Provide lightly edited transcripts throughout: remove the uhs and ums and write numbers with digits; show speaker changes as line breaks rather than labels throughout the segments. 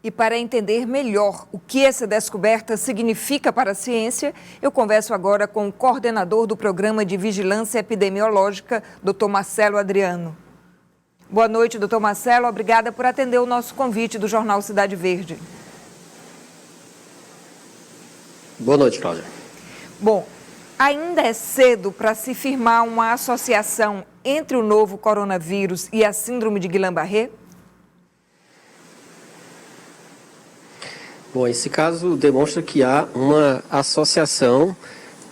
E para entender melhor o que essa descoberta significa para a ciência, eu converso agora com o coordenador do Programa de Vigilância Epidemiológica, Dr. Marcelo Adriano. Boa noite, doutor Marcelo. Obrigada por atender o nosso convite do Jornal Cidade Verde.
Boa noite, Cláudia.
Bom, ainda é cedo para se firmar uma associação entre o novo coronavírus e a síndrome de Guillain-Barré?
Bom, esse caso demonstra que há uma associação,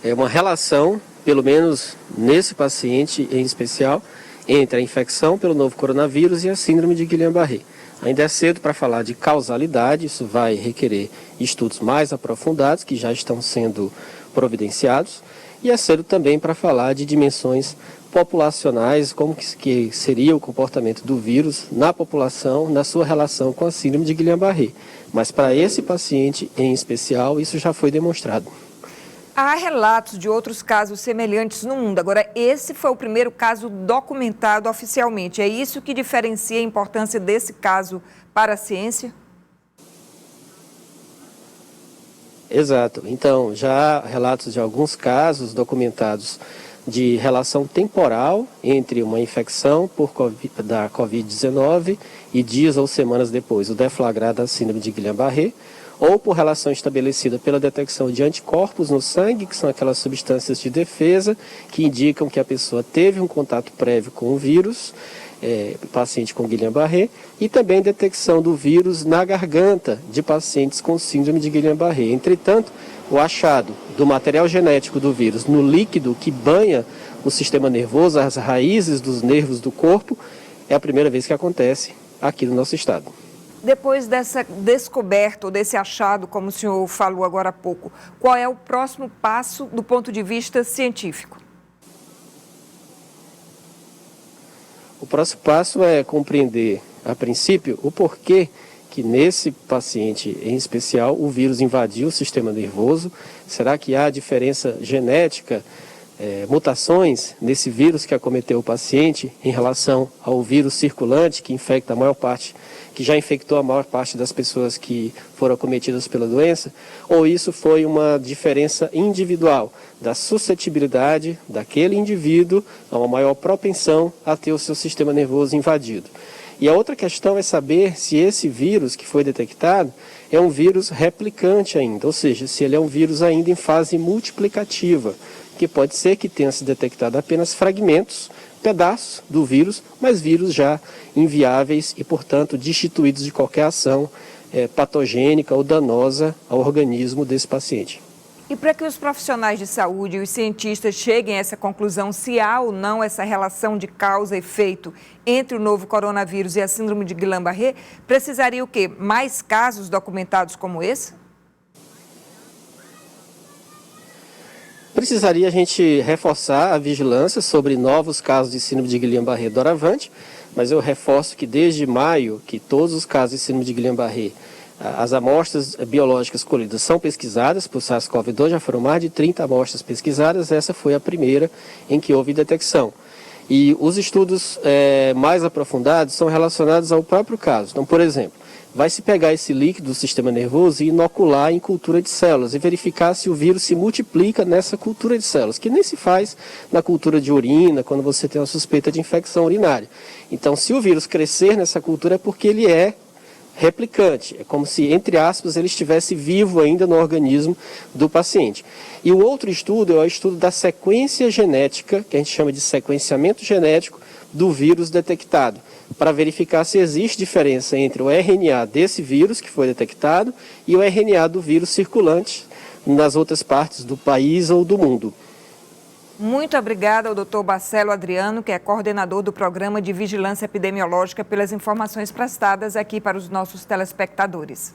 uma relação, pelo menos nesse paciente em especial, entre a infecção pelo novo coronavírus e a síndrome de Guillain-Barré. Ainda é cedo para falar de causalidade, isso vai requerer estudos mais aprofundados, que já estão sendo providenciados, e é cedo também para falar de dimensões populacionais, como que seria o comportamento do vírus na população, na sua relação com a síndrome de Guillain-Barré. Mas para esse paciente em especial, isso já foi demonstrado.
Há relatos de outros casos semelhantes no mundo. Agora, esse foi o primeiro caso documentado oficialmente. É isso que diferencia a importância desse caso para a ciência?
Exato. Então, já há relatos de alguns casos documentados de relação temporal entre uma infecção da Covid-19 e dias ou semanas depois o deflagrar da síndrome de Guillain-Barré, ou por relação estabelecida pela detecção de anticorpos no sangue, que são aquelas substâncias de defesa que indicam que a pessoa teve um contato prévio com o vírus, paciente com Guillain-Barré, e também detecção do vírus na garganta de pacientes com síndrome de Guillain-Barré. Entretanto, o achado do material genético do vírus no líquido que banha o sistema nervoso, as raízes dos nervos do corpo, é a primeira vez que acontece aqui no nosso estado.
Depois dessa descoberta, ou desse achado, como o senhor falou agora há pouco, qual é o próximo passo do ponto de vista científico?
O próximo passo é compreender, a princípio, o porquê que nesse paciente em especial o vírus invadiu o sistema nervoso. Será que há diferença genética, mutações nesse vírus que acometeu o paciente em relação ao vírus circulante que infecta a maior parte, que já infectou a maior parte das pessoas que foram acometidas pela doença? Ou isso foi uma diferença individual da suscetibilidade daquele indivíduo a uma maior propensão a ter o seu sistema nervoso invadido? E a outra questão é saber se esse vírus que foi detectado é um vírus replicante ainda, ou seja, se ele é um vírus ainda em fase multiplicativa, que pode ser que tenha se detectado apenas fragmentos, pedaços do vírus, mas vírus já inviáveis e, portanto, destituídos de qualquer ação patogênica ou danosa ao organismo desse paciente.
E para que os profissionais de saúde e os cientistas cheguem a essa conclusão, se há ou não essa relação de causa e efeito entre o novo coronavírus e a síndrome de Guillain-Barré, precisaria o quê? Mais casos documentados como esse?
Precisaria a gente reforçar a vigilância sobre novos casos de síndrome de Guillain-Barré doravante, mas eu reforço que desde maio, que todos os casos de síndrome de Guillain-Barré, as amostras biológicas colhidas são pesquisadas por SARS-CoV-2, já foram mais de 30 amostras pesquisadas, essa foi a primeira em que houve detecção. E os estudos mais aprofundados são relacionados ao próprio caso. Então, por exemplo, vai se pegar esse líquido do sistema nervoso e inocular em cultura de células e verificar se o vírus se multiplica nessa cultura de células, que nem se faz na cultura de urina, quando você tem uma suspeita de infecção urinária. Então, se o vírus crescer nessa cultura é porque ele é replicante, é como se, entre aspas, ele estivesse vivo ainda no organismo do paciente. E o outro estudo é o estudo da sequência genética, que a gente chama de sequenciamento genético do vírus detectado, para verificar se existe diferença entre o RNA desse vírus que foi detectado e o RNA do vírus circulante nas outras partes do país ou do mundo.
Muito obrigada ao Dr. Marcelo Adriano, que é coordenador do Programa de Vigilância Epidemiológica, pelas informações prestadas aqui para os nossos telespectadores.